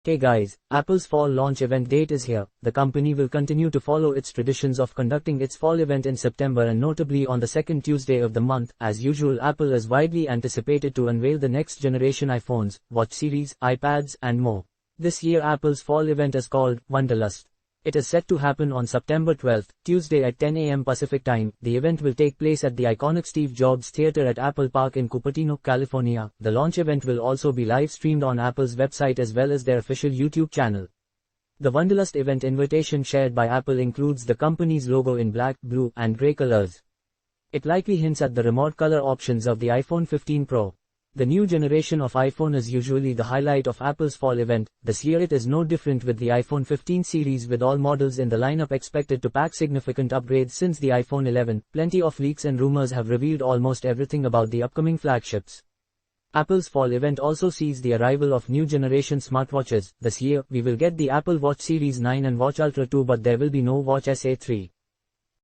Hey guys, Apple's fall launch event date is here. The company will continue to follow its traditions of conducting its fall event in September and notably on the second Tuesday of the month. As usual, Apple is widely anticipated to unveil the next generation iPhones, watch series, iPads, and more. This year Apple's fall event is called Wonderlust. It is set to happen on September 12, Tuesday at 10 a.m. Pacific Time. The event will take place at the iconic Steve Jobs Theater at Apple Park in Cupertino, California. The launch event will also be live-streamed on Apple's website as well as their official YouTube channel. The Wonderlust event invitation shared by Apple includes the company's logo in black, blue, and gray colors. It likely hints at the remote color options of the iPhone 15 Pro. The new generation of iPhone is usually the highlight of Apple's fall event. This year it is no different with the iPhone 15 series, with all models in the lineup expected to pack significant upgrades since the iPhone 11. Plenty of leaks and rumors have revealed almost everything about the upcoming flagships. Apple's fall event also sees the arrival of new generation smartwatches. This year, we will get the Apple Watch Series 9 and Watch Ultra 2, but there will be no Watch SE 3.